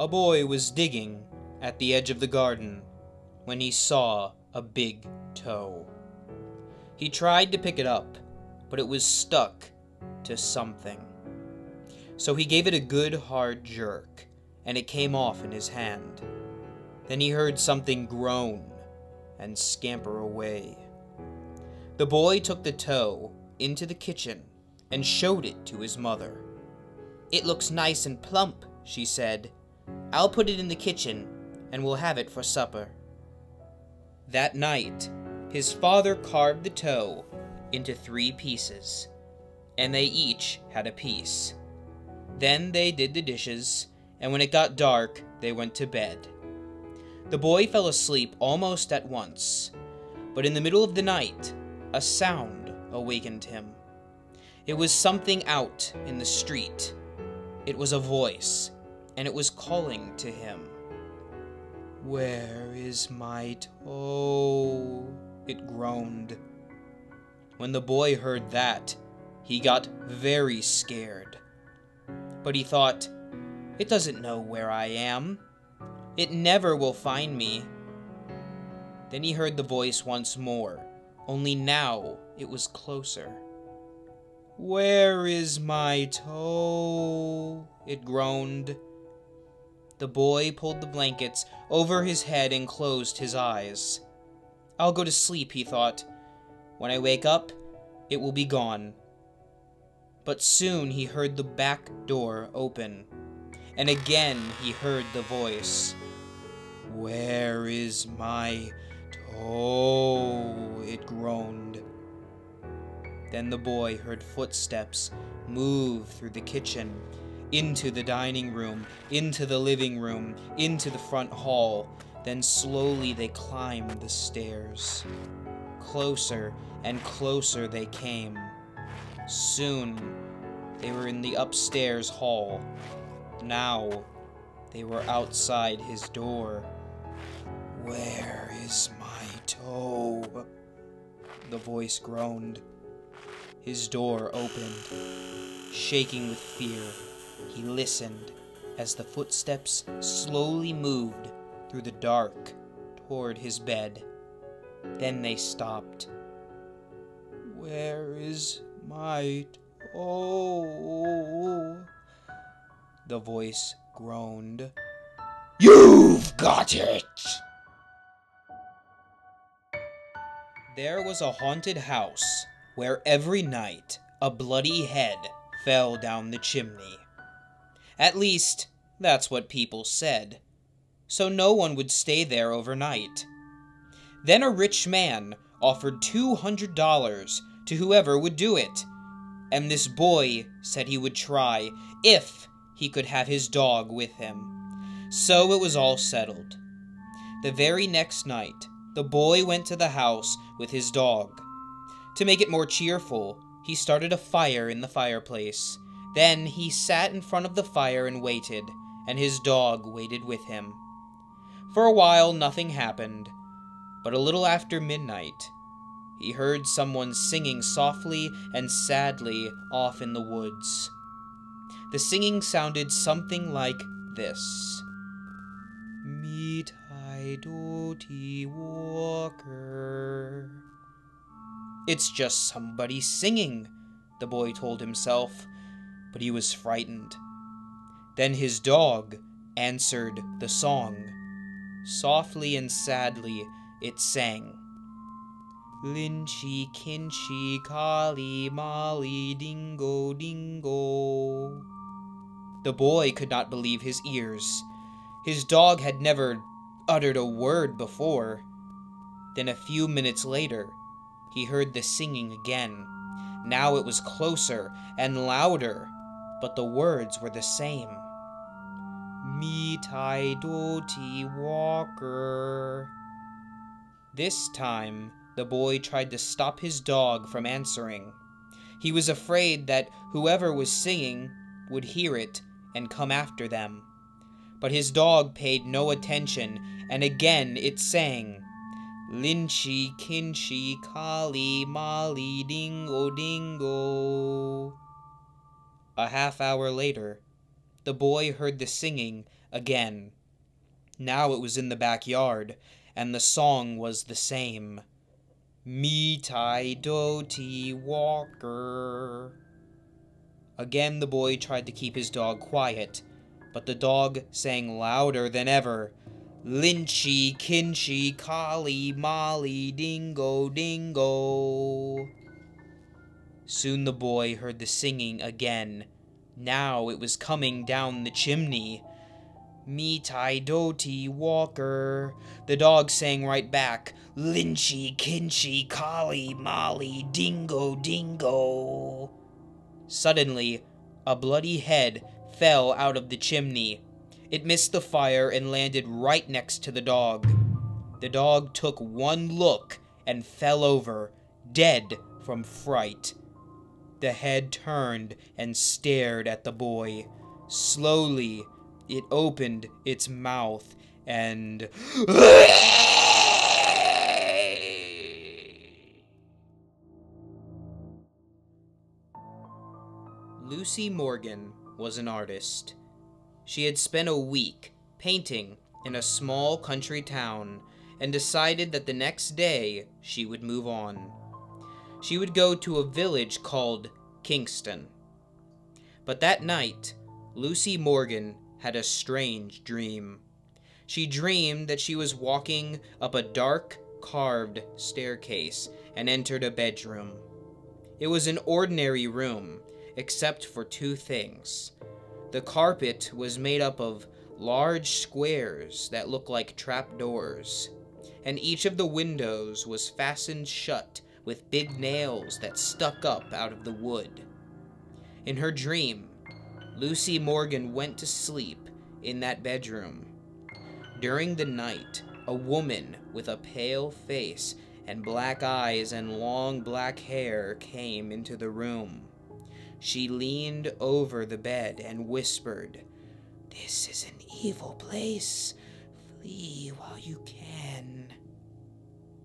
A boy was digging at the edge of the garden when he saw a big toe. He tried to pick it up, but it was stuck to something. So he gave it a good hard jerk, and it came off in his hand. Then he heard something groan and scamper away. The boy took the toe into the kitchen and showed it to his mother. "It looks nice and plump," she said. "I'll put it in the kitchen, and we'll have it for supper." That night, his father carved the toe into 3 pieces, and they each had a piece. Then they did the dishes, and when it got dark, they went to bed. The boy fell asleep almost at once, but in the middle of the night, a sound awakened him. It was something out in the street. It was a voice, and it was calling to him. "Where is my toe?" it groaned. When the boy heard that, he got very scared. But he thought, "It doesn't know where I am. It never will find me." Then he heard the voice once more, only now it was closer. "Where is my toe?" it groaned. The boy pulled the blankets over his head and closed his eyes. "I'll go to sleep," he thought. "When I wake up, it will be gone." But soon he heard the back door open, and again he heard the voice. "Where is my toe?" it groaned. Then the boy heard footsteps move through the kitchen, into the dining room, into the living room, into the front hall. Then slowly they climbed the stairs. Closer and closer they came. Soon they were in the upstairs hall. Now they were outside his door. "Where is my toe?" the voice groaned. His door opened. Shaking with fear, he listened as the footsteps slowly moved through the dark toward his bed. Then they stopped. "Where is my toe?" the voice groaned. "You've got it!" There was a haunted house where every night a bloody head fell down the chimney. At least, that's what people said. So no one would stay there overnight. Then a rich man offered $200 to whoever would do it, and this boy said he would try if he could have his dog with him. So it was all settled. The very next night, the boy went to the house with his dog. To make it more cheerful, he started a fire in the fireplace. Then he sat in front of the fire and waited, and his dog waited with him. For a while, nothing happened, but a little after midnight, he heard someone singing softly and sadly off in the woods. The singing sounded something like this. "Meet Doty Walker." "It's just somebody singing," the boy told himself, but he was frightened. Then his dog answered the song. Softly and sadly, it sang. "Lynchy, Kinchy, Collie, Molly, Dingo, Dingo." The boy could not believe his ears. His dog had never uttered a word before. Then a few minutes later, he heard the singing again. Now it was closer and louder, but the words were the same. "Meet Doty Walker." This time, the boy tried to stop his dog from answering. He was afraid that whoever was singing would hear it and come after them. But his dog paid no attention, and again it sang, "Lynchy, Kinchy, Collie, Molly, Dingo, Dingo." A half hour later, the boy heard the singing again. Now it was in the backyard, and the song was the same. Me Tai Do Walker. Again the boy tried to keep his dog quiet, but the dog sang louder than ever. Lynchy, Kinchy, Collie, Molly, Dingo, Dingo. Soon the boy heard the singing again. Now it was coming down the chimney. Me Tai Do Walker. The dog sang right back. Lynchy, Kinchy, Collie, Molly, Dingo, Dingo. Suddenly, a bloody head fell out of the chimney. It missed the fire and landed right next to the dog. The dog took one look and fell over, dead from fright. The head turned and stared at the boy. Slowly, it opened its mouth and... Lucy Morgan was an artist. She had spent a week painting in a small country town and decided that the next day she would move on. She would go to a village called Kingston. But that night, Lucy Morgan had a strange dream. She dreamed that she was walking up a dark, carved staircase and entered a bedroom. It was an ordinary room, except for two things. The carpet was made up of large squares that looked like trapdoors, and each of the windows was fastened shut with big nails that stuck up out of the wood. In her dream, Lucy Morgan went to sleep in that bedroom. During the night, a woman with a pale face and black eyes and long black hair came into the room. She leaned over the bed and whispered, "This is an evil place. Flee while you can."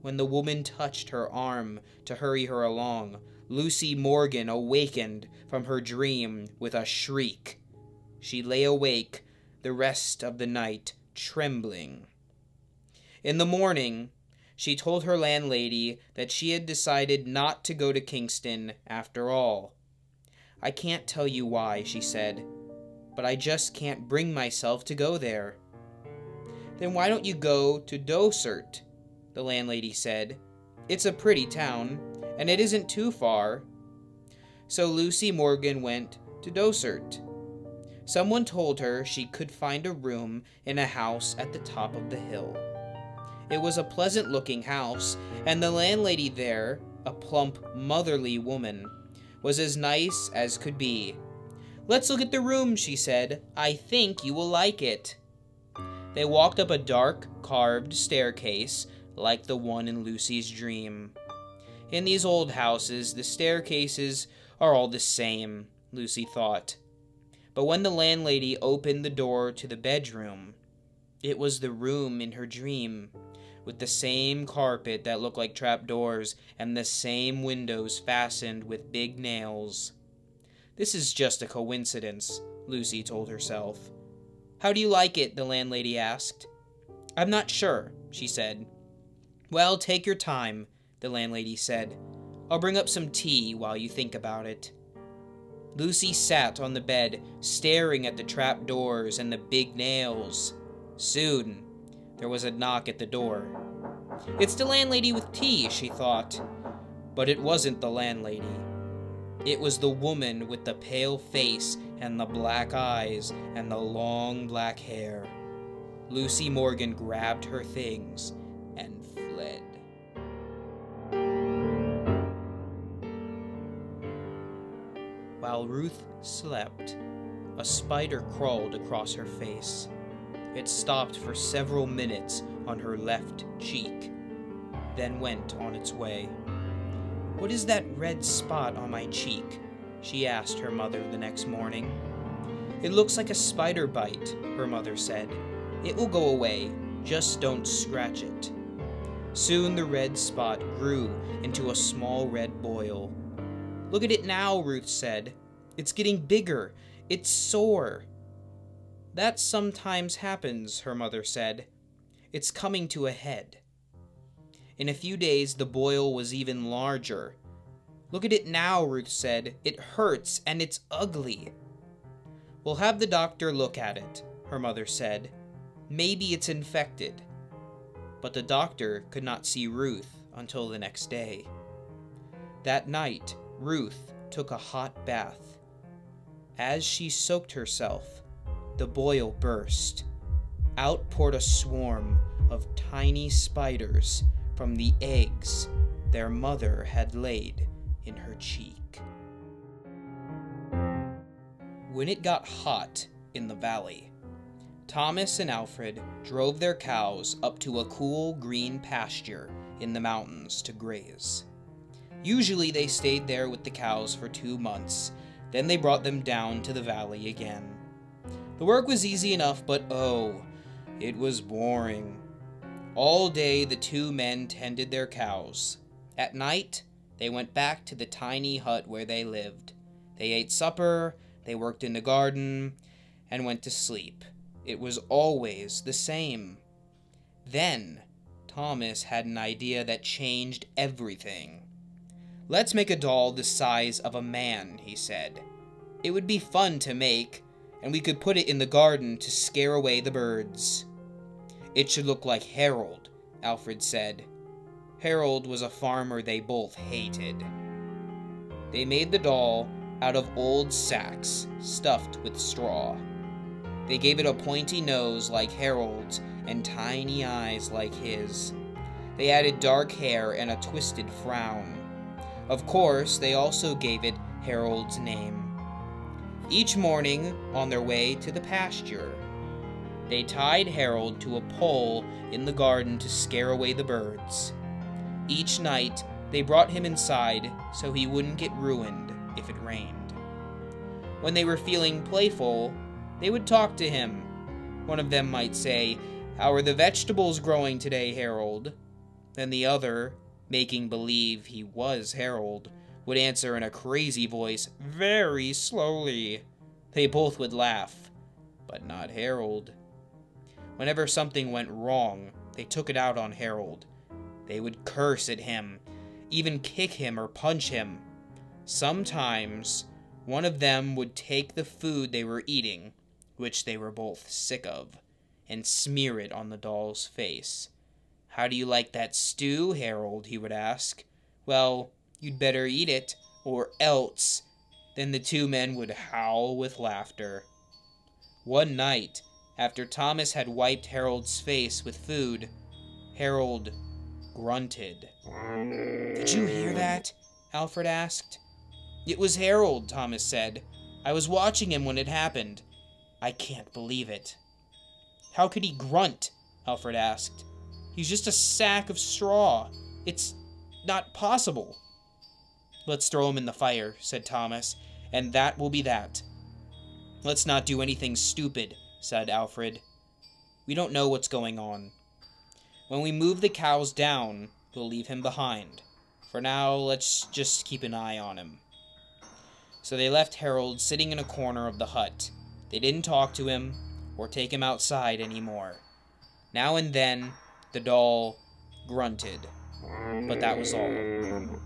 When the woman touched her arm to hurry her along, Lucy Morgan awakened from her dream with a shriek. She lay awake the rest of the night, trembling. In the morning, she told her landlady that she had decided not to go to Kingston after all. "I can't tell you why," she said, "but I just can't bring myself to go there." "Then why don't you go to Dysart?" the landlady said. "It's a pretty town, and it isn't too far." So Lucy Morgan went to Dysart. Someone told her she could find a room in a house at the top of the hill. It was a pleasant-looking house, and the landlady there, a plump, motherly woman, was as nice as could be. "Let's look at the room," she said. "I think you will like it." They walked up a dark, carved staircase like the one in Lucy's dream. In these old houses, the staircases are all the same, Lucy thought. But when the landlady opened the door to the bedroom, it was the room in her dream, with the same carpet that looked like trapdoors and the same windows fastened with big nails. "This is just a coincidence," Lucy told herself. "How do you like it?" the landlady asked. "I'm not sure," she said. "Well, take your time," the landlady said. "I'll bring up some tea while you think about it." Lucy sat on the bed, staring at the trapdoors and the big nails. Soon, there was a knock at the door. "It's the landlady with tea," she thought. But it wasn't the landlady. It was the woman with the pale face and the black eyes and the long black hair. Lucy Morgan grabbed her things and fled. While Ruth slept, a spider crawled across her face. It stopped for several minutes on her left cheek, then went on its way. "What is that red spot on my cheek?" she asked her mother the next morning. "It looks like a spider bite," her mother said. "It will go away, just don't scratch it." Soon the red spot grew into a small red boil. "Look at it now," Ruth said. "It's getting bigger. It's sore." "That sometimes happens," her mother said. "It's coming to a head." In a few days, the boil was even larger. "Look at it now," Ruth said. "It hurts, and it's ugly." "We'll have the doctor look at it," her mother said. "Maybe it's infected." But the doctor could not see Ruth until the next day. That night, Ruth took a hot bath. As she soaked herself, the boil burst. Out poured a swarm of tiny spiders from the eggs their mother had laid in her cheek. When it got hot in the valley, Thomas and Alfred drove their cows up to a cool green pasture in the mountains to graze. Usually they stayed there with the cows for 2 months, then they brought them down to the valley again. The work was easy enough, but oh, it was boring. All day the two men tended their cows. At night, they went back to the tiny hut where they lived. They ate supper, they worked in the garden, and went to sleep. It was always the same. Then, Thomas had an idea that changed everything. "Let's make a doll the size of a man," he said. "It would be fun to make, and we could put it in the garden to scare away the birds." "It should look like Harold," Alfred said. Harold was a farmer they both hated. They made the doll out of old sacks stuffed with straw. They gave it a pointy nose like Harold's and tiny eyes like his. They added dark hair and a twisted frown. Of course, they also gave it Harold's name. Each morning, on their way to the pasture, they tied Harold to a pole in the garden to scare away the birds. Each night, they brought him inside so he wouldn't get ruined if it rained. When they were feeling playful, they would talk to him. One of them might say, "How are the vegetables growing today, Harold?" Then the other, making believe he was Harold, would answer in a crazy voice, "Very slowly." They both would laugh, but not Harold. Whenever something went wrong, they took it out on Harold. They would curse at him, even kick him or punch him. Sometimes, one of them would take the food they were eating, which they were both sick of, and smear it on the doll's face. "How do you like that stew, Harold?" he would ask. "Well, you'd better eat it, or else." Then the two men would howl with laughter. One night, after Thomas had wiped Harold's face with food, Harold grunted. "Did you hear that?" Alfred asked. "It was Harold," Thomas said. "I was watching him when it happened. I can't believe it." "How could he grunt?" Alfred asked. "He's just a sack of straw. It's not possible." "Let's throw him in the fire," said Thomas, "and that will be that." "Let's not do anything stupid," said Alfred. "We don't know what's going on. When we move the cows down, we'll leave him behind. For now, let's just keep an eye on him." So they left Harold sitting in a corner of the hut. They didn't talk to him or take him outside anymore. Now and then, the doll grunted, but that was all.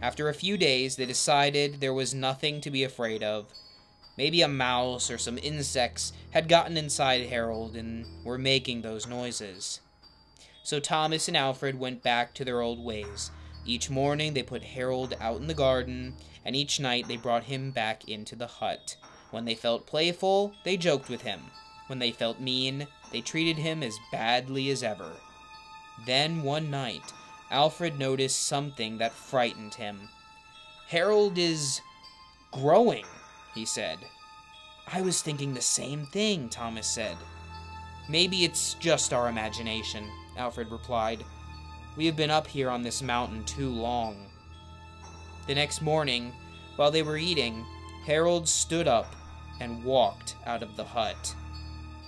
After a few days, they decided there was nothing to be afraid of. Maybe a mouse or some insects had gotten inside Harold and were making those noises. So Thomas and Alfred went back to their old ways. Each morning they put Harold out in the garden, and each night they brought him back into the hut. When they felt playful, they joked with him. When they felt mean, they treated him as badly as ever. Then one night, Alfred noticed something that frightened him. "Harold is growing," he said. "I was thinking the same thing," Thomas said. "Maybe it's just our imagination," Alfred replied. "We have been up here on this mountain too long." The next morning, while they were eating, Harold stood up and walked out of the hut.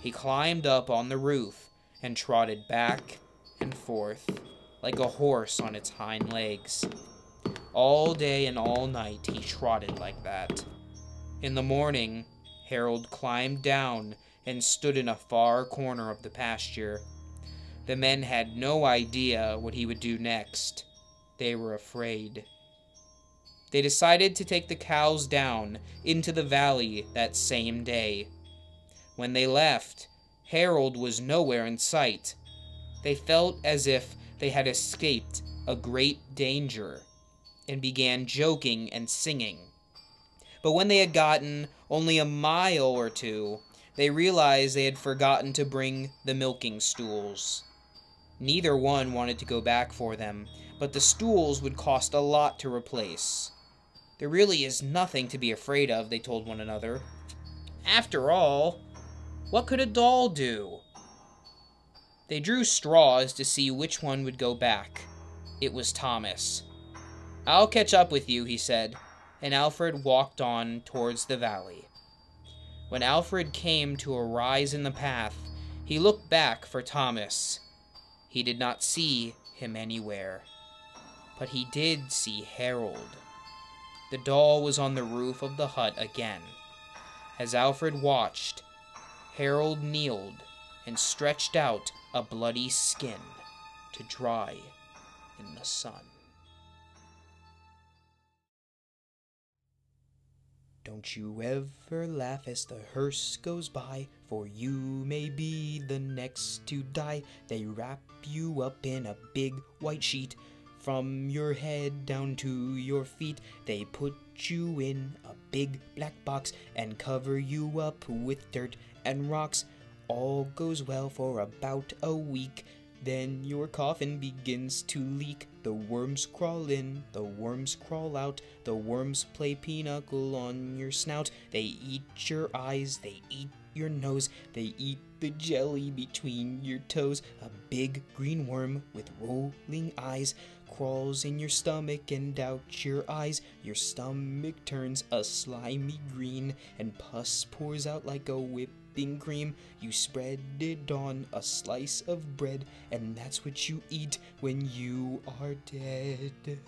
He climbed up on the roof and trotted back and forth like a horse on its hind legs. All day and all night he trotted like that. In the morning, Harold climbed down and stood in a far corner of the pasture. The men had no idea what he would do next. They were afraid. They decided to take the cows down into the valley that same day. When they left, Harold was nowhere in sight. They felt as if they had escaped a great danger and began joking and singing. But when they had gotten only a mile or two, they realized they had forgotten to bring the milking stools. Neither one wanted to go back for them, but the stools would cost a lot to replace. There really is nothing to be afraid of, they told one another. After all, what could a doll do? They drew straws to see which one would go back. It was Thomas. "I'll catch up with you," he said, and Alfred walked on towards the valley. When Alfred came to a rise in the path, he looked back for Thomas. He did not see him anywhere, but he did see Harold. The doll was on the roof of the hut again. As Alfred watched, Harold kneeled and stretched out a bloody skin to dry in the sun. Don't you ever laugh as the hearse goes by, for you may be the next to die. They wrap you up in a big white sheet, from your head down to your feet. They put you in a big black box and cover you up with dirt and rocks. All goes well for about a week. Then your coffin begins to leak. The worms crawl in, the worms crawl out. The worms play pinochle on your snout. They eat your eyes, they eat your nose. They eat the jelly between your toes. A big green worm with rolling eyes crawls in your stomach and out your eyes. Your stomach turns a slimy green, and pus pours out like a whipping cream. You spread it on a slice of bread, and that's what you eat when you are dead.